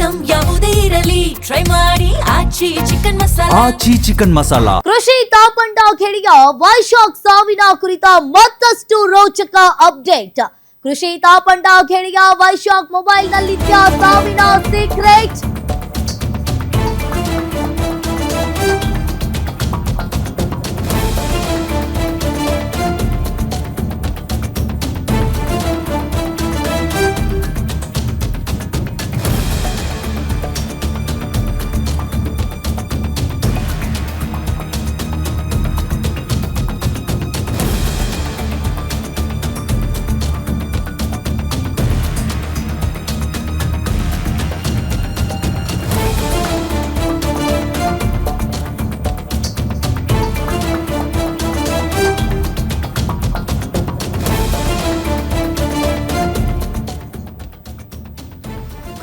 Item ಯಾವುದೇ ಇರಲಿ try ಮಾಡಿ ಆಚಿ ಚಿಕನ್ ಮಸಾಲಾ. ಕೃಷಿ ತಾಪಂಡ ಖೇಡಿಯ ವೈಶಾಖ್ ಸಾವಿನ ಕುರಿತ ಮತ್ತಷ್ಟು ರೋಚಕ ಅಪ್ಡೇಟ್. ಕೃಷಿ ತಾಪಂಡ ಖೇಡಿಯ ವೈಶಾಖ್ ಮೊಬೈಲ್ ನಲ್ಲಿದ್ದ ಸಾವಿನ ಸೀಕ್ರೆಟ್.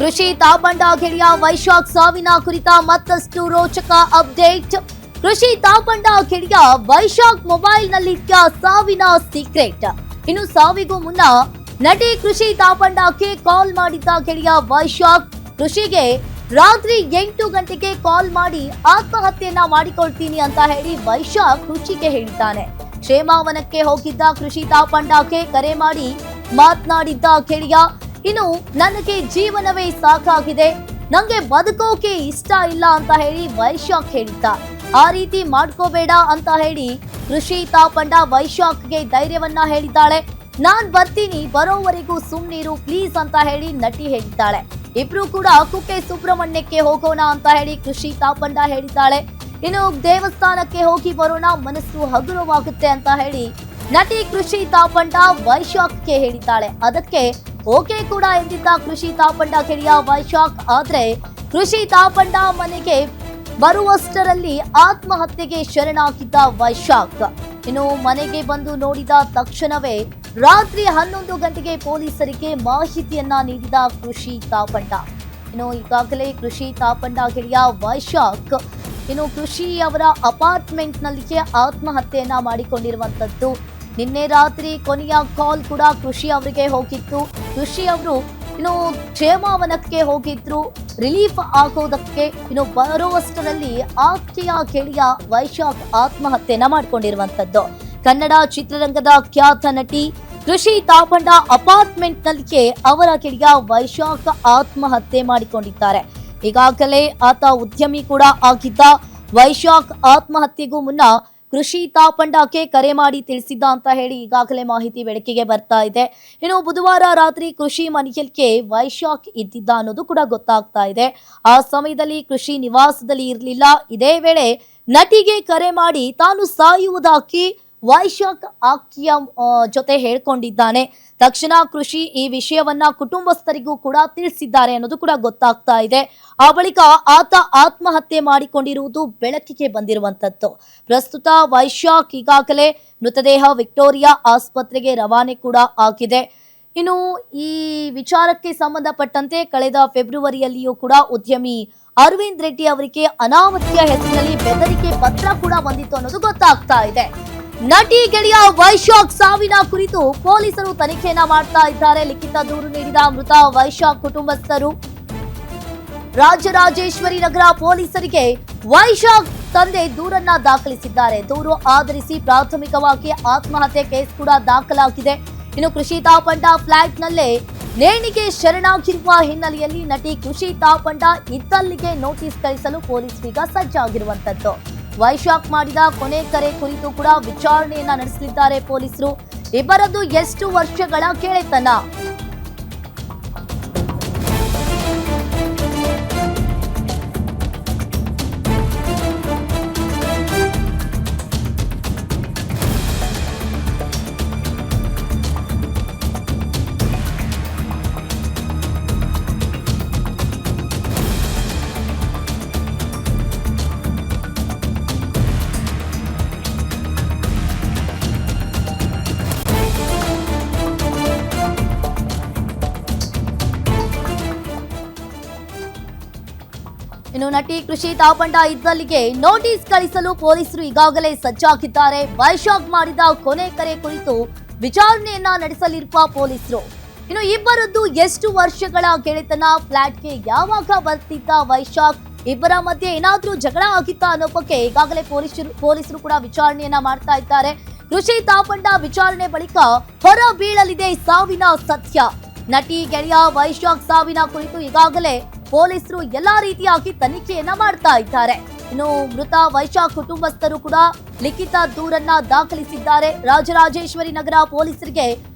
ಕೃಷಿ ತಾಪಂಡ ಖೇಡಿಯ ವೈಶಾಖ್ ಸಾವಿನ ಕುರಿತ ಮತ್ತಷ್ಟು ರೋಚಕ ಅಪ್ಡೇಟ್. ಕೃಷಿ ತಾಪಂಡ ಖೇಡಿಯ ವೈಶಾಖ್ ಮೊಬೈಲ್ ನಲ್ಲಿದ್ದ ಸಾವಿನ ಸೀಕ್ರೆಟ್. ಇನ್ನು ಸಾವಿಗೂ ಮುನ್ನ ನಟಿ ಕೃಷಿ ತಾಪಂಡಕ್ಕೆ ಕಾಲ್ ಮಾಡಿದ್ದ ಖೇಡಿಯ ವೈಶಾಖ್ ಕೃಷಿಗೆ ರಾತ್ರಿ 8 ಗಂಟೆಗೆ ಕಾಲ್ ಮಾಡಿ ಆತ್ಮಹತ್ಯೆಯನ್ನ ಮಾಡಿಕೊಳ್ತೀನಿ ಅಂತ ಹೇಳಿ ವೈಶಾಖ್ ಕೃಷಿಗೆ ಹೇಳಿದ್ದಾನೆ. ಕ್ಷೇಮಾವನಕ್ಕೆ ಹೋಗಿದ್ದ ಕೃಷಿ ತಾಪಂಡಕ್ಕೆ ಕರೆ ಮಾಡಿ ಮಾತನಾಡಿದ್ದ ಖೇಡಿಯ, ಇನ್ನು ನನಗೆ ಜೀವನವೇ ಸಾಕಾಗಿದೆ, ನಂಗೆ ಬದುಕೋಕೆ ಇಷ್ಟ ಇಲ್ಲ ಅಂತ ಹೇಳಿ ವೈಶಾಖ್ ಹೇಳಿದ್ದ. ಆ ರೀತಿ ಮಾಡ್ಕೋಬೇಡ ಅಂತ ಹೇಳಿ ಕೃಷಿ ತಾಪಂಡ ವೈಶಾಖ್ಗೆ ಧೈರ್ಯವನ್ನ ಹೇಳಿದ್ದಾಳೆ. ನಾನ್ ಬರ್ತೀನಿ, ಬರೋವರೆಗೂ ಸುಮ್ನಿರು ಪ್ಲೀಸ್ ಅಂತ ಹೇಳಿ ನಟಿ ಹೇಳಿದ್ದಾಳೆ. ಇಬ್ರು ಕೂಡ ಕುಕ್ಕೆ ಸುಬ್ರಹ್ಮಣ್ಯಕ್ಕೆ ಹೋಗೋಣ ಅಂತ ಹೇಳಿ ಕೃಷಿ ತಾಪಂಡ ಹೇಳಿದ್ದಾಳೆ. ಇನ್ನು ದೇವಸ್ಥಾನಕ್ಕೆ ಹೋಗಿ ಬರೋಣ, ಮನಸ್ಸು ಹಗುರವಾಗುತ್ತೆ ಅಂತ ಹೇಳಿ ನಟಿ ಕೃಷಿ ತಾಪಂಡ ವೈಶಾಖ್ಗೆ ಹೇಳಿದ್ದಾಳೆ. ಅದಕ್ಕೆ ಓಕೆ ಕೂಡ ಎಂದಿದ್ದ ಕೃಷಿ ತಾಪಂಡ ಖೇಡಿಯ ವೈಶಾಖ್. ಆದ್ರೆ ಕೃಷಿ ತಾಪಂಡ ಮನೆಗೆ ಬರುವಷ್ಟರಲ್ಲಿ ಆತ್ಮಹತ್ಯೆಗೆ ಶರಣಾಗಿದ್ದ ವೈಶಾಖ್. ಇನ್ನು ಮನೆಗೆ ಬಂದು ನೋಡಿದ ತಕ್ಷಣವೇ ರಾತ್ರಿ 11 ಗಂಟೆಗೆ ಪೊಲೀಸರಿಗೆ ಮಾಹಿತಿಯನ್ನ ನೀಡಿದ ಕೃಷಿ ತಾಪಂಡ. ಇನ್ನು ಈಗಾಗಲೇ ಕೃಷಿ ತಾಪಂಡ ಖೇಡಿಯ ವೈಶಾಖ್ ಇನ್ನು ಕೃಷಿ ಅವರ ಅಪಾರ್ಟ್ಮೆಂಟ್ ನಲ್ಲಿಗೆ ಆತ್ಮಹತ್ಯೆಯನ್ನ ಮಾಡಿಕೊಂಡಿರುವಂತದ್ದು. ನಿನ್ನೆ ರಾತ್ರಿ ಕೊನೆಯ ಕಾಲ್ ಕೂಡ ಕೃಷಿ ಅವರಿಗೆ ಹೋಗಿತ್ತು. ಕೃಷಿ ಅವರು ಇನ್ನು ಕ್ಷೇಮಾವನಕ್ಕೆ ಹೋಗಿದ್ರು ರಿಲೀಫ್ ಆಗೋದಕ್ಕೆ. ಇನ್ನು ಬರುವಷ್ಟರಲ್ಲಿ ಆಕೆಯ ಖೇಡಿಯ ವೈಶಾಖ್ ಆತ್ಮಹತ್ಯೆಯನ್ನ ಮಾಡಿಕೊಂಡಿರುವಂತದ್ದು. ಕನ್ನಡ ಚಿತ್ರರಂಗದ ಖ್ಯಾತ ನಟಿ ಕೃಷಿ ತಾಪಂಡ ಅಪಾರ್ಟ್ಮೆಂಟ್ ನಲ್ಲಿಗೆ ಅವರ ಖೇಡಿಯ ವೈಶಾಖ್ ಆತ್ಮಹತ್ಯೆ ಮಾಡಿಕೊಂಡಿದ್ದಾರೆ. ಈಗಾಗಲೇ ಆತ ಉದ್ಯಮಿ ಕೂಡ ಆಗಿದ್ದ ವೈಶಾಖ್ ಆತ್ಮಹತ್ಯೆಗೂ ಮುನ್ನ ಕೃಷಿ ತಾಪಂಡಕ್ಕೆ ಕರೆ ಮಾಡಿ ತಿಳಿಸಿದ್ದ ಅಂತ ಹೇಳಿ ಈಗಾಗಲೇ ಮಾಹಿತಿ ಬೆಳಕಿಗೆ ಬರ್ತಾ ಇದೆ. ಇನ್ನು ಬುಧವಾರ ರಾತ್ರಿ ಕೃಷಿ ಮನೆಯಲ್ಲಿ ವೈಶಾಖ್ ಇದ್ದಿದ್ದ ಅನ್ನೋದು ಕೂಡ ಗೊತ್ತಾಗ್ತಾ ಇದೆ. ಆ ಸಮಯದಲ್ಲಿ ಕೃಷಿ ನಿವಾಸದಲ್ಲಿ ಇರಲಿಲ್ಲ. ಇದೇ ವೇಳೆ ನಟಿಗೆ ಕರೆ ಮಾಡಿ ತಾನು ಸಾಯುವುದಾಗಿ ವೈಶಾಖ್ ಆಕೆಯ ಜೊತೆ ಹೇಳ್ಕೊಂಡಿದ್ದಾನೆ. ತಕ್ಷಣ ಕೃಷಿ ಈ ವಿಷಯವನ್ನ ಕುಟುಂಬಸ್ಥರಿಗೂ ಕೂಡ ತಿಳಿಸಿದ್ದಾರೆ ಅನ್ನೋದು ಕೂಡ ಗೊತ್ತಾಗ್ತಾ ಇದೆ. ಆ ಬಳಿಕ ಆತ ಆತ್ಮಹತ್ಯೆ ಮಾಡಿಕೊಂಡಿರುವುದು ಬೆಳಕಿಗೆ ಬಂದಿರುವಂತದ್ದು. ಪ್ರಸ್ತುತ ವೈಶಾಖ್ ಈಗಾಗಲೇ ಮೃತದೇಹ ವಿಕ್ಟೋರಿಯಾ ಆಸ್ಪತ್ರೆಗೆ ರವಾನೆ ಕೂಡ ಆಗಿದೆ. ಇನ್ನು ಈ ವಿಚಾರಕ್ಕೆ ಸಂಬಂಧಪಟ್ಟಂತೆ ಕಳೆದ ಫೆಬ್ರವರಿಯಲ್ಲಿಯೂ ಕೂಡ ಉದ್ಯಮಿ ಅರವಿಂದ್ ರೆಡ್ಡಿ ಅವರಿಗೆ ಅನಾಮಧೇಯ ಹೆಸರಿನಲ್ಲಿ ಬೆದರಿಕೆ ಪತ್ರ ಕೂಡ ಬಂದಿತ್ತು ಅನ್ನೋದು ಗೊತ್ತಾಗ್ತಾ ಇದೆ. ನಟಿ ಗೆಳೆಯ ವೈಶಾಖ್ ಸಾವಿನ ಕುರಿತು ಪೊಲೀಸರು ತನಿಖೆಯನ್ನ ಮಾಡ್ತಾ ಇದ್ದಾರೆ. ಲಿಖಿತ ದೂರು ನೀಡಿದ ಮೃತ ವೈಶಾಖ್ ಕುಟುಂಬಸ್ಥರು ರಾಜರಾಜೇಶ್ವರಿ ನಗರ ಪೊಲೀಸರಿಗೆ ವೈಶಾಖ್ ತಂದೆ ದೂರನ್ನ ದಾಖಲಿಸಿದ್ದಾರೆ. ದೂರು ಆಧರಿಸಿ ಪ್ರಾಥಮಿಕವಾಗಿ ಆತ್ಮಹತ್ಯೆ ಕೇಸ್ ಕೂಡ ದಾಖಲಾಗಿದೆ. ಇನ್ನು ಕೃಷಿ ತಾಪಂಡ ಫ್ಲಾಟ್ ನಲ್ಲೇ ನೇಣಿಗೆ ಶರಣಾಗಿರುವ ಹಿನ್ನೆಲೆಯಲ್ಲಿ ನಟಿ ಕೃಷಿ ತಾಪಂಡ ಇದ್ದಲ್ಲಿಗೆ ನೋಟಿಸ್ ಕಳಿಸಲು ಪೊಲೀಸರೀಗ ಸಜ್ಜಾಗಿರುವಂತದ್ದು. ವೈಶಾಖ್ ಮಾಡಿದ ಕೊನೆ ಕರೆ ಕುರಿತು ಕೂಡ ವಿಚಾರಣೆಯನ್ನ ನಡೆಸಲಿದ್ದಾರೆ ಪೊಲೀಸರು. ಇಬ್ಬರದ್ದು ಎಷ್ಟು ವರ್ಷಗಳ ಗೆಳೆತನ? ಇನ್ನು ನಟಿ ಕೃಷಿ ತಾಪಂಡ ಇದ್ದಲ್ಲಿಗೆ ನೋಟಿಸ್ ಕಳಿಸಲು ಪೊಲೀಸರು ಈಗಾಗಲೇ ಸಜ್ಜಾಗಿದ್ದಾರೆ. ವೈಶಾಖ್ ಮಾಡಿದ ಕೊನೆ ಕರೆ ಕುರಿತು ವಿಚಾರಣೆಯನ್ನ ನಡೆಸಲಿರುವ ಪೊಲೀಸರು ಇನ್ನು ಇಬ್ಬರದ್ದು ಎಷ್ಟು ವರ್ಷಗಳ ಗೆಳೆತನ, ಫ್ಲಾಟ್ಗೆ ಯಾವಾಗ ಬರ್ತಿದ್ದ ವೈಶಾಖ್, ಇಬ್ಬರ ಮಧ್ಯೆ ಏನಾದ್ರೂ ಜಗಳ ಆಗಿತ್ತಾ ಅನ್ನೋ ಬಗ್ಗೆ ಈಗಾಗಲೇ ಪೊಲೀಸರು ಕೂಡ ವಿಚಾರಣೆಯನ್ನ ಮಾಡ್ತಾ ಇದ್ದಾರೆ. ಕೃಷಿ ತಾಪಂಡ ವಿಚಾರಣೆ ಬಳಿಕ ಹೊರ ಬೀಳಲಿದೆ ಸಾವಿನ ಸತ್ಯ. ನಟಿ ಗೆಳೆಯ ವೈಶಾಖ್ ಸಾವಿನ ಕುರಿತು ಈಗಾಗಲೇ ಪೊಲೀಸರು ಎಲ್ಲಾ ರೀತಿಯಾಗಿ ತನಿಖೆಯನ್ನ ಮಾಡ್ತಾ ಇದ್ದಾರೆ. ಇನ್ನು ಮೃತ ವೈಶಾಖ್ ಕುಟುಂಬಸ್ಥರು ಕೂಡ ಲಿಖಿತ ದೂರನ್ನ ದಾಖಲಿಸಿದ್ದಾರೆ. ರಾಜರಾಜೇಶ್ವರಿ ನಗರ ಪೊಲೀಸರಿಗೆ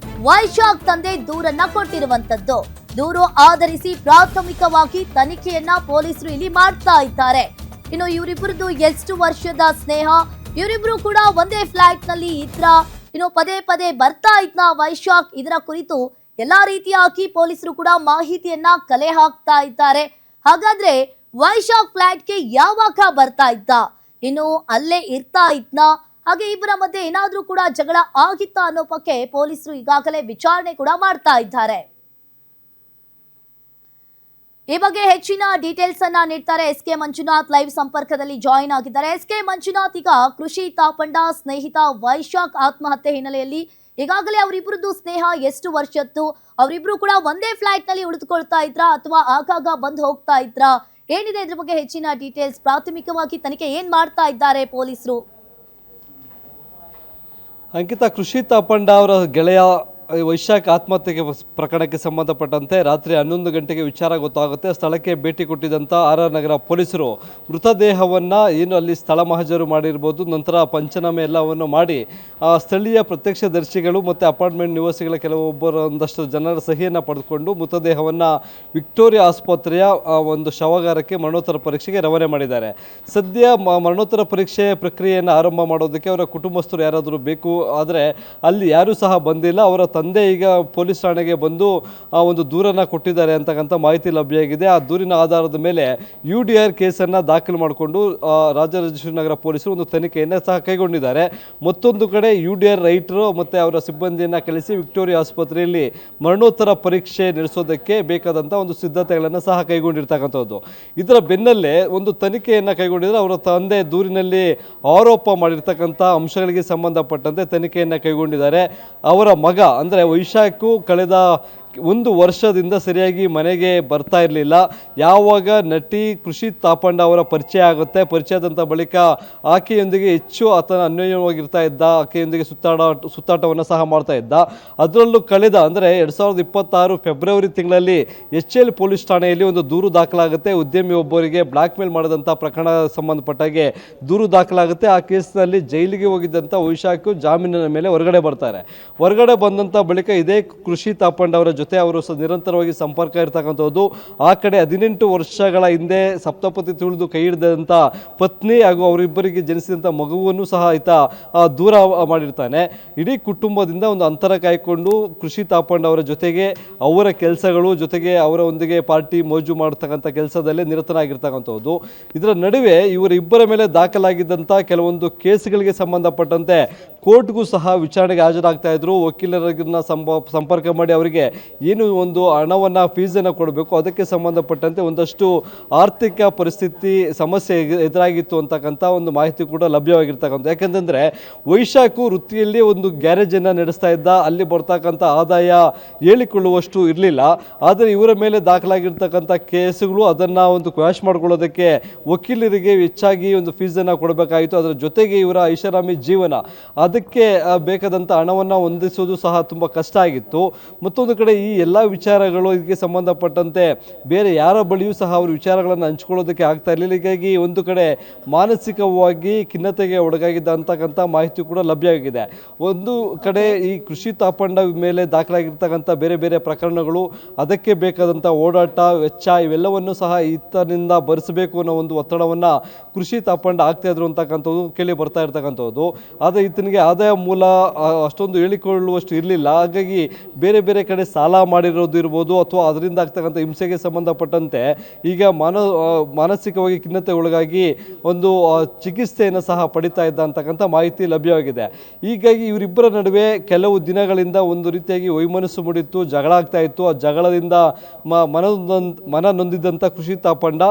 ವೈಶಾಖ್ ತಂದೆ ದೂರನ್ನ ಕೊಟ್ಟಿರುವಂತದ್ದು. ದೂರು ಆಧರಿಸಿ ಪ್ರಾಥಮಿಕವಾಗಿ ತನಿಖೆಯನ್ನ ಪೊಲೀಸರು ಇಲ್ಲಿ ಮಾಡ್ತಾ ಇದ್ದಾರೆ. ಇನ್ನು ಇವರಿಬ್ಬರದು ಎಷ್ಟು ವರ್ಷದ ಸ್ನೇಹ, ಇವರಿಬ್ರು ಕೂಡ ಒಂದೇ ಫ್ಲಾಟ್ ನಲ್ಲಿ ಇದ್ರ, ಇನ್ನು ಪದೇ ಪದೇ ಬರ್ತಾ ಇದ್ನ ವೈಶಾಖ್, ಇದರ ಕುರಿತು ಎಲ್ಲಾ ರೀತಿಯಾಗಿ ಪೊಲೀಸರು ಕೂಡ ಮಾಹಿತಿಯನ್ನ ಕಲೆ ಹಾಕ್ತಾ ಇದ್ದಾರೆ. ಹಾಗಾದ್ರೆ ವೈಶಾಖ್ ಫ್ಲಾಟ್ಗೆ ಯಾವಾಗ ಬರ್ತಾ ಇದ್ದ, ಇನ್ನು ಅಲ್ಲೇ ಇರ್ತಾ ಇದ್ನ, ಹಾಗೆ ಇಬ್ಬರ ಮಧ್ಯೆ ಏನಾದ್ರೂ ಕೂಡ ಜಗಳ ಆಗಿತ್ತಾ ಅನ್ನೋ ಬಗ್ಗೆ ಪೊಲೀಸರು ಈಗಾಗಲೇ ವಿಚಾರಣೆ ಕೂಡ ಮಾಡ್ತಾ ಇದ್ದಾರೆ. ಈ ಬಗ್ಗೆ ಹೆಚ್ಚಿನ ಡೀಟೇಲ್ಸ್ ಅನ್ನ ನೀಡ್ತಾರೆ ಎಸ್.ಕೆ. ಮಂಜುನಾಥ್, ಲೈವ್ ಸಂಪರ್ಕದಲ್ಲಿ ಜಾಯಿನ್ ಆಗಿದ್ದಾರೆ. ಎಸ್.ಕೆ. ಮಂಜುನಾಥ್, ಈಗ ಕೃಷಿ ತಾಪಂಡ ಸ್ನೇಹಿತ ವೈಶಾಖ್ ಆತ್ಮಹತ್ಯೆ ಹಿನ್ನೆಲೆಯಲ್ಲಿ ಈಗಾಗಲೇ ಅವರಿಬ್ಬರದ್ದು ಸ್ನೇಹ ಎಷ್ಟು ವರ್ಷದ್ದು, ಅವರಿಬ್ರು ಕೂಡ ಒಂದೇ ಫ್ಲಾಟ್ ನಲ್ಲಿ ಉಳಿದುಕೊಳ್ತಾ ಇದ್ರಾ ಅಥವಾ ಆಗಾಗ ಬಂದು ಹೋಗ್ತಾ ಇದ್ರಾ, ಏನಿದೆ ಇದ್ರ ಬಗ್ಗೆ ಹೆಚ್ಚಿನ ಡೀಟೇಲ್ಸ್, ಪ್ರಾಥಮಿಕವಾಗಿ ತನಿಖೆ ಏನ್ ಮಾಡ್ತಾ ಇದ್ದಾರೆ ಪೊಲೀಸರು? ಅಂಕಿತಾ, ಕೃಷಿ ತಾಪಂಡ ಅವರ ಗೆಳೆಯ ವೈಶಾಖ್ ಆತ್ಮಹತ್ಯೆಗೆ ಪ್ರಕರಣಕ್ಕೆ ಸಂಬಂಧಪಟ್ಟಂತೆ ರಾತ್ರಿ 11 ಗಂಟೆಗೆ ವಿಚಾರ ಗೊತ್ತಾಗುತ್ತೆ. ಸ್ಥಳಕ್ಕೆ ಭೇಟಿ ಕೊಟ್ಟಿದ್ದಂಥ ಆರ್.ಆರ್. ನಗರ ಪೊಲೀಸರು ಮೃತದೇಹವನ್ನು ಏನು ಅಲ್ಲಿ ಸ್ಥಳ ಮಹಜರು ಮಾಡಿರ್ಬೋದು, ನಂತರ ಪಂಚನಾಮೆ ಎಲ್ಲವನ್ನು ಮಾಡಿ ಸ್ಥಳೀಯ ಪ್ರತ್ಯಕ್ಷದರ್ಶಿಗಳು ಮತ್ತು ಅಪಾರ್ಟ್ಮೆಂಟ್ ನಿವಾಸಿಗಳ ಒಂದಷ್ಟು ಜನರ ಸಹಿಯನ್ನು ಪಡೆದುಕೊಂಡು ಮೃತದೇಹವನ್ನು ವಿಕ್ಟೋರಿಯಾ ಆಸ್ಪತ್ರೆಯ ಒಂದು ಶವಾಗಾರಕ್ಕೆ ಮರಣೋತ್ತರ ಪರೀಕ್ಷೆಗೆ ರವಾನೆ ಮಾಡಿದ್ದಾರೆ. ಸದ್ಯ ಮರಣೋತ್ತರ ಪರೀಕ್ಷೆ ಪ್ರಕ್ರಿಯೆಯನ್ನು ಆರಂಭ ಮಾಡೋದಕ್ಕೆ ಅವರ ಕುಟುಂಬಸ್ಥರು ಯಾರಾದರೂ ಬೇಕು, ಆದರೆ ಅಲ್ಲಿ ಯಾರೂ ಸಹ ಬಂದಿಲ್ಲ. ಅವರ ತಂದೆ ಈಗ ಪೊಲೀಸ್ ಠಾಣೆಗೆ ಬಂದು ಒಂದು ದೂರನ್ನು ಕೊಟ್ಟಿದ್ದಾರೆ ಅಂತಕ್ಕಂಥ ಮಾಹಿತಿ ಲಭ್ಯವಾಗಿದೆ. ಆ ದೂರಿನ ಆಧಾರದ ಮೇಲೆ UDR ಕೇಸನ್ನು ದಾಖಲು ಮಾಡಿಕೊಂಡು ರಾಜರಾಜೇಶ್ವರಿ ನಗರ ಪೊಲೀಸರು ಒಂದು ತನಿಖೆಯನ್ನು ಸಹ ಕೈಗೊಂಡಿದ್ದಾರೆ. ಮತ್ತೊಂದು ಕಡೆ UDR ರೈತರು ಮತ್ತು ಅವರ ಸಿಬ್ಬಂದಿಯನ್ನು ಕಳಿಸಿ ವಿಕ್ಟೋರಿಯಾ ಆಸ್ಪತ್ರೆಯಲ್ಲಿ ಮರಣೋತ್ತರ ಪರೀಕ್ಷೆ ನಡೆಸೋದಕ್ಕೆ ಬೇಕಾದಂಥ ಒಂದು ಸಿದ್ಧತೆಗಳನ್ನು ಸಹ ಕೈಗೊಂಡಿರ್ತಕ್ಕಂಥದ್ದು. ಇದರ ಬೆನ್ನಲ್ಲೇ ಒಂದು ತನಿಖೆಯನ್ನು ಕೈಗೊಂಡಿದ್ದಾರೆ. ಅವರ ತಂದೆ ದೂರಿನಲ್ಲಿ ಆರೋಪ ಮಾಡಿರ್ತಕ್ಕಂಥ ಅಂಶಗಳಿಗೆ ಸಂಬಂಧಪಟ್ಟಂತೆ ತನಿಖೆಯನ್ನು ಕೈಗೊಂಡಿದ್ದಾರೆ. ಅವರ ಮಗ ಅಂದರೆ ವೈಶಾಖ್ ಕಳೆದ 1 ವರ್ಷದಿಂದ ಸರಿಯಾಗಿ ಮನೆಗೆ ಬರ್ತಾ ಇರಲಿಲ್ಲ. ಯಾವಾಗ ನಟಿ ಕೃಷಿ ತಾಪಂಡ ಅವರ ಪರಿಚಯ ಆಗುತ್ತೆ, ಪರಿಚಯದಂಥ ಬಳಿಕ ಆಕೆಯೊಂದಿಗೆ ಹೆಚ್ಚು ಆತನ ಅನ್ಯೋನ್ಯವಾಗಿರ್ತಾ ಇದ್ದ, ಆಕೆಯೊಂದಿಗೆ ಸುತ್ತಾಟವನ್ನು ಸಹ ಮಾಡ್ತಾ ಇದ್ದ. ಅದರಲ್ಲೂ ಕಳೆದ ಅಂದರೆ 2026 ಫೆಬ್ರವರಿ ತಿಂಗಳಲ್ಲಿ HL ಪೊಲೀಸ್ ಠಾಣೆಯಲ್ಲಿ ಒಂದು ದೂರು ದಾಖಲಾಗುತ್ತೆ. ಉದ್ಯಮಿ ಒಬ್ಬರಿಗೆ ಬ್ಲ್ಯಾಕ್ ಮೇಲ್ ಮಾಡಿದಂಥ ಪ್ರಕರಣ ಸಂಬಂಧಪಟ್ಟಾಗೆ ದೂರು ದಾಖಲಾಗುತ್ತೆ. ಆ ಕೇಸ್ನಲ್ಲಿ ಜೈಲಿಗೆ ಹೋಗಿದ್ದಂಥ ವೈಶಾಖ್ ಜಾಮೀನಿನ ಮೇಲೆ ಹೊರಗಡೆ ಬರ್ತಾರೆ. ಹೊರಗಡೆ ಬಂದಂಥ ಬಳಿಕ ಇದೇ ಕೃಷಿ ತಾಪಂಡ ಅವರ ಜೊತೆ ಅವರು ನಿರಂತರವಾಗಿ ಸಂಪರ್ಕ ಇರ್ತಕ್ಕಂಥದ್ದು. ಆ ಕಡೆ 18 ವರ್ಷಗಳ ಹಿಂದೆ ಸಪ್ತಪತಿ ತುಳಿದು ಕೈ ಹಿಡಿದಂಥ ಪತ್ನಿ ಹಾಗೂ ಅವರಿಬ್ಬರಿಗೆ ಜನಿಸಿದಂಥ ಮಗುವನ್ನು ಸಹ ಈತ ದೂರ ಮಾಡಿರ್ತಾನೆ. ಇಡೀ ಕುಟುಂಬದಿಂದ ಒಂದು ಅಂತರ ಕಾಯ್ಕೊಂಡು ಕೃಷಿ ತಾಪಂಡ ಅವರ ಜೊತೆಗೆ ಅವರ ಕೆಲಸಗಳು ಜೊತೆಗೆ ಅವರೊಂದಿಗೆ ಪಾರ್ಟಿ ಮೋಜು ಮಾಡತಕ್ಕಂಥ ಕೆಲಸದಲ್ಲೇ ನಿರತನಾಗಿರ್ತಕ್ಕಂಥದ್ದು. ಇದರ ನಡುವೆ ಇವರಿಬ್ಬರ ಮೇಲೆ ದಾಖಲಾಗಿದ್ದಂಥ ಕೆಲವೊಂದು ಕೇಸ್ಗಳಿಗೆ ಸಂಬಂಧಪಟ್ಟಂತೆ ಕೋರ್ಟ್ಗೂ ಸಹ ವಿಚಾರಣೆಗೆ ಹಾಜರಾಗ್ತಾ ಇದ್ರು. ವಕೀಲರನ್ನ ಸಂಪರ್ಕ ಮಾಡಿ ಅವರಿಗೆ ಏನು ಒಂದು ಹಣವನ್ನು ಫೀಸನ್ನು ಕೊಡಬೇಕು, ಅದಕ್ಕೆ ಸಂಬಂಧಪಟ್ಟಂತೆ ಒಂದಷ್ಟು ಆರ್ಥಿಕ ಪರಿಸ್ಥಿತಿ ಸಮಸ್ಯೆ ಎದುರಾಗಿತ್ತು ಅಂತಕ್ಕಂಥ ಒಂದು ಮಾಹಿತಿ ಕೂಡ ಲಭ್ಯವಾಗಿರ್ತಕ್ಕಂಥ. ಯಾಕೆಂತಂದರೆ ವೈಶಾಖ್ ವೃತ್ತಿಯಲ್ಲಿ ಒಂದು ಗ್ಯಾರೇಜನ್ನು ನಡೆಸ್ತಾ ಇದ್ದ, ಅಲ್ಲಿ ಬರ್ತಕ್ಕಂಥ ಆದಾಯ ಹೇಳಿಕೊಳ್ಳುವಷ್ಟು ಇರಲಿಲ್ಲ. ಆದರೆ ಇವರ ಮೇಲೆ ದಾಖಲಾಗಿರ್ತಕ್ಕಂಥ ಕೇಸುಗಳು ಅದನ್ನು ಒಂದು ಕ್ವಾಶ್ ಮಾಡ್ಕೊಳ್ಳೋದಕ್ಕೆ ವಕೀಲರಿಗೆ ಹೆಚ್ಚಾಗಿ ಒಂದು ಫೀಸನ್ನು ಕೊಡಬೇಕಾಯಿತು. ಅದರ ಜೊತೆಗೆ ಇವರ ಐಷಾರಾಮಿ ಜೀವನ, ಅದಕ್ಕೆ ಬೇಕಾದಂಥ ಹಣವನ್ನು ಹೊಂದಿಸೋದು ಸಹ ತುಂಬ ಕಷ್ಟ ಆಗಿತ್ತು. ಮತ್ತೊಂದು ಕಡೆ ಈ ಎಲ್ಲ ವಿಚಾರಗಳು ಇದಕ್ಕೆ ಸಂಬಂಧಪಟ್ಟಂತೆ ಬೇರೆ ಯಾರ ಬಳಿಯೂ ಸಹ ಅವರು ವಿಚಾರಗಳನ್ನು ಹಂಚ್ಕೊಳ್ಳೋದಕ್ಕೆ ಆಗ್ತಾ ಇರಲಿಲ್ಲ. ಹೀಗಾಗಿ ಒಂದು ಕಡೆ ಮಾನಸಿಕವಾಗಿ ಖಿನ್ನತೆಗೆ ಒಳಗಾಗಿದ್ದ ಅಂತಕ್ಕಂಥ ಮಾಹಿತಿ ಕೂಡ ಲಭ್ಯವಾಗಿದೆ. ಒಂದು ಕಡೆ ಈ ಕೃಷಿ ತಾಪಂಡ ಮೇಲೆ ದಾಖಲಾಗಿರ್ತಕ್ಕಂಥ ಬೇರೆ ಬೇರೆ ಪ್ರಕರಣಗಳು, ಅದಕ್ಕೆ ಬೇಕಾದಂಥ ಓಡಾಟ ವೆಚ್ಚ ಇವೆಲ್ಲವನ್ನು ಸಹ ಈತನಿಂದ ಭರಿಸಬೇಕು ಅನ್ನೋ ಒಂದು ಒತ್ತಡವನ್ನು ಕೃಷಿ ತಾಪಂಡ ಆಗ್ತಾ ಇದ್ರು ಅಂತಕ್ಕಂಥದ್ದು ಕೇಳಿ ಬರ್ತಾ ಇರ್ತಕ್ಕಂಥದ್ದು. ಆದರೆ ಈತನಿಗೆ ಆದಾಯ ಮೂಲ ಅಷ್ಟೊಂದು ಹೇಳಿಕೊಳ್ಳುವಷ್ಟು ಇರಲಿಲ್ಲ. ಹಾಗಾಗಿ ಬೇರೆ ಬೇರೆ ಕಡೆ ಸಾಲ ಮಾಡಿರೋದು ಇರ್ಬೋದು ಅಥವಾ ಅದರಿಂದ ಆಗ್ತಕ್ಕಂಥ ಹಿಂಸೆಗೆ ಸಂಬಂಧಪಟ್ಟಂತೆ ಈಗ ಮಾನಸಿಕವಾಗಿ ಖಿನ್ನತೆ ಒಳಗಾಗಿ ಒಂದು ಚಿಕಿತ್ಸೆಯನ್ನು ಸಹ ಪಡಿತಾ ಇದ್ದ ಅಂತಕ್ಕಂಥ ಮಾಹಿತಿ ಲಭ್ಯವಾಗಿದೆ. ಹೀಗಾಗಿ ಇವರಿಬ್ಬರ ನಡುವೆ ಕೆಲವು ದಿನಗಳಿಂದ ಒಂದು ರೀತಿಯಾಗಿ ವೈಮನಸ್ಸು ಮೂಡಿತ್ತು, ಜಗಳ ಆಗ್ತಾ ಇತ್ತು. ಆ ಜಗಳದಿಂದ ಮನ ನೊಂದಿದ್ದಂಥ ಕೃಷಿ ತಾಪಂಡ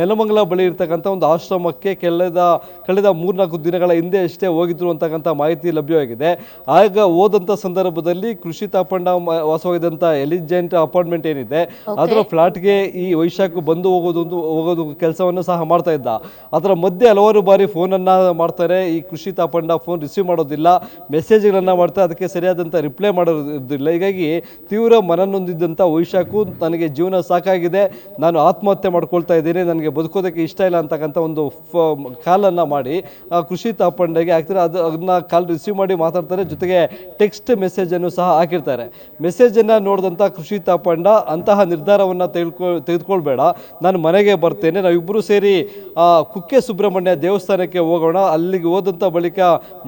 ನೆಲಮಂಗಲ ಬಳಿ ಇರ್ತಕ್ಕಂಥ ಒಂದು ಆಶ್ರಮಕ್ಕೆ ಕಳೆದ 3-4 ದಿನಗಳ ಹಿಂದೆ ಅಷ್ಟೇ ಹೋಗಿದ್ರು ಅಂತಕ್ಕಂಥ ಮಾಹಿತಿ ಮಾಹಿತಿ ಲಭ್ಯವಾಗಿದೆ. ಆಗ ಹೋದಂಥ ಸಂದರ್ಭದಲ್ಲಿ ಕೃಷಿ ತಾಪಂಡ ವಾಸವಾಗಿದ್ದಂಥ ಎಲಿಜೆಂಟ್ ಅಪಾರ್ಟ್ಮೆಂಟ್ ಏನಿದೆ ಅದರ ಫ್ಲಾಟ್ಗೆ ಈ ವೈಶಾಖ್ ಬಂದು ಹೋಗೋದು ಕೆಲಸವನ್ನು ಸಹ ಮಾಡ್ತಾ ಇದ್ದ. ಅದರ ಮಧ್ಯೆ ಹಲವಾರು ಬಾರಿ ಫೋನನ್ನು ಮಾಡ್ತಾರೆ. ಈ ಕೃಷಿ ತಾಪಂಡ ಫೋನ್ ರಿಸೀವ್ ಮಾಡೋದಿಲ್ಲ, ಮೆಸೇಜ್ಗಳನ್ನು ಮಾಡ್ತಾರೆ, ಅದಕ್ಕೆ ಸರಿಯಾದಂಥ ರಿಪ್ಲೈ ಮಾಡೋದಿಲ್ಲ. ಹೀಗಾಗಿ ತೀವ್ರ ಮನನೊಂದಿದ್ದಂಥ ವೈಶಾಖು ನನಗೆ ಜೀವನ ಸಾಕಾಗಿದೆ, ನಾನು ಆತ್ಮಹತ್ಯೆ ಮಾಡ್ಕೊಳ್ತಾ ಇದ್ದೀನಿ, ನನಗೆ ಬದುಕೋದಕ್ಕೆ ಇಷ್ಟ ಇಲ್ಲ ಅಂತಕ್ಕಂಥ ಒಂದು ಕಾಲನ್ನು ಮಾಡಿ ಕೃಷಿ ತಾಪಂಡಗೆ ಹಾಕ್ತಾರೆ. ಅದನ್ನ ಕಾಲ್ ರಿಸೀವ್ ಮಾಡಿ ಮಾತಾಡ್ತಾರೆ, ಜೊತೆಗೆ ಟೆಕ್ಸ್ಟ್ ಮೆಸೇಜನ್ನು ಸಹ ಹಾಕಿರ್ತಾರೆ. ಮೆಸೇಜನ್ನು ನೋಡಿದಂಥ ಕೃಷಿ ತಾಪಂಡ ಅಂತಹ ನಿರ್ಧಾರವನ್ನು ತೆಗೆದುಕೊಳ್ಬೇಡ, ನಾನು ಮನೆಗೆ ಬರ್ತೇನೆ, ನಾವಿಬ್ಬರು ಸೇರಿ ಕುಕ್ಕೆ ಸುಬ್ರಹ್ಮಣ್ಯ ದೇವಸ್ಥಾನಕ್ಕೆ ಹೋಗೋಣ, ಅಲ್ಲಿಗೆ ಹೋದಂಥ ಬಳಿಕ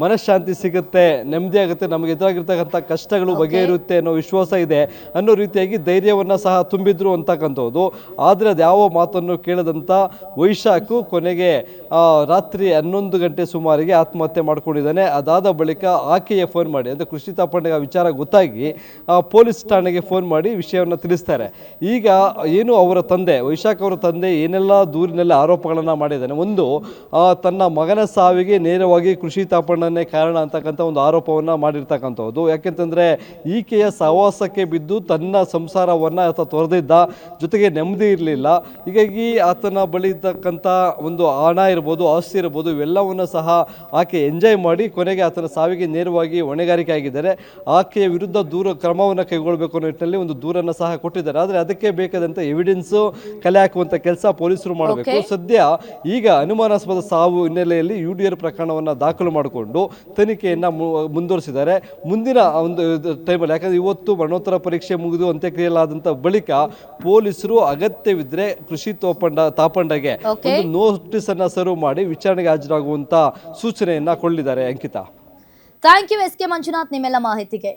ಮನಃಶಾಂತಿ ಸಿಗುತ್ತೆ, ನೆಮ್ಮದಿ ಆಗುತ್ತೆ, ನಮಗೆ ಎದುರಾಗಿರ್ತಕ್ಕಂಥ ಕಷ್ಟಗಳು ಬಗೆಹರುತ್ತೆ ಅನ್ನೋ ವಿಶ್ವಾಸ ಇದೆ ಅನ್ನೋ ರೀತಿಯಾಗಿ ಧೈರ್ಯವನ್ನು ಸಹ ತುಂಬಿದ್ರು ಅಂತಕ್ಕಂಥದ್ದು. ಆದರೆ ಅದು ಯಾವ ಮಾತನ್ನು ಕೇಳದಂಥ ವೈಶಾಖು ಕೊನೆಗೆ ರಾತ್ರಿ 11 ಗಂಟೆ ಸುಮಾರಿಗೆ ಆತ್ಮಹತ್ಯೆ ಮಾಡ್ಕೊಂಡಿದ್ದಾನೆ. ಅದಾದ ಬಳಿಕ ಆಕೆಯೇ ಫೋನ್ ಮಾಡಿ, ಅಂದರೆ ಕೃಷಿ ತಾಪಂಡಗೆ ಆ ವಿಚಾರ ಗೊತ್ತಾಗಿ ಪೊಲೀಸ್ ಠಾಣೆಗೆ ಫೋನ್ ಮಾಡಿ ವಿಷಯವನ್ನು ತಿಳಿಸ್ತಾರೆ. ಈಗ ಏನು ಅವರ ತಂದೆ ವೈಶಾಖ್ ಅವರ ತಂದೆ ಏನೆಲ್ಲ ದೂರಿನಲ್ಲಿ ಆರೋಪಗಳನ್ನು ಮಾಡಿದ್ದಾನೆ. ಒಂದು, ತನ್ನ ಮಗನ ಸಾವಿಗೆ ನೇರವಾಗಿ ಕೃಷಿ ತಾಪಂಡನೇ ಕಾರಣ ಅಂತಕ್ಕಂಥ ಒಂದು ಆರೋಪವನ್ನು ಮಾಡಿರ್ತಕ್ಕಂಥದ್ದು. ಯಾಕೆಂತಂದರೆ ಈಕೆಯ ಸಹವಾಸಕ್ಕೆ ಬಿದ್ದು ತನ್ನ ಸಂಸಾರವನ್ನು ಆತ ತೊರೆದಿದ್ದ, ಜೊತೆಗೆ ನೆಮ್ಮದಿ ಇರಲಿಲ್ಲ. ಹೀಗಾಗಿ ಆತನ ಬಳಿ ಇರ್ತಕ್ಕಂಥ ಒಂದು ಹಣ ಇರ್ಬೋದು, ಆಸ್ತಿ ಇರ್ಬೋದು, ಇವೆಲ್ಲವನ್ನು ಸಹ ಆಕೆ ಎಂಜಾಯ್ ಮಾಡಿ ಕೊನೆಗೆ ಆತನ ಸಾವಿಗೆ ನೇರವಾಗಿ ಹೊಣೆಗಾರಿಕೆ ಆಗಿದ್ದಾರೆ. ಆಕೆಯ ವಿರುದ್ಧ ಕ್ರಮವನ್ನು ಕೈಗೊಳ್ಳಬೇಕು ಅನ್ನೋ ನಿಟ್ಟಿನಲ್ಲಿ ಒಂದು ದೂರನ್ನು ಸಹ ಕೊಟ್ಟಿದ್ದಾರೆ. ಆದರೆ ಅದಕ್ಕೆ ಬೇಕಾದಂಥ ಎವಿಡೆನ್ಸು ಕಲೆ ಹಾಕುವಂಥ ಕೆಲಸ ಪೊಲೀಸರು ಮಾಡಬೇಕು. ಸದ್ಯ ಈಗ ಅನುಮಾನಾಸ್ಪದ ಸಾವು ಹಿನ್ನೆಲೆಯಲ್ಲಿ UDR ಪ್ರಕರಣವನ್ನು ದಾಖಲು ಮಾಡಿಕೊಂಡು ತನಿಖೆಯನ್ನು ಮುಂದುವರಿಸಿದ್ದಾರೆ. ಮುಂದಿನ ಒಂದು ಟೈಮಲ್ಲಿ, ಯಾಕಂದರೆ ಇವತ್ತು ಮರಣೋತ್ತರ ಪರೀಕ್ಷೆ ಮುಗಿದು ಅಂತ್ಯಕ್ರಿಯೆಯಾದಂಥ ಬಳಿಕ ಪೊಲೀಸರು ಅಗತ್ಯವಿದ್ದರೆ ಕೃಷಿ ತಾಪಂಡಗೆ ಒಂದು ನೋಟಿಸ್ ಅನ್ನು ಸರ್ವ್ ಮಾಡಿ ವಿಚಾರಣೆಗೆ ಹಾಜರಾಗುವಂತ ಸೂಚನೆಯನ್ನ ಕೊಡಲಿದ್ದಾರೆ. Ankita, thank you SK Manjunath ನಿಮ್ಮೆಲ್ಲ ಮಾಹಿತಿಗೆ.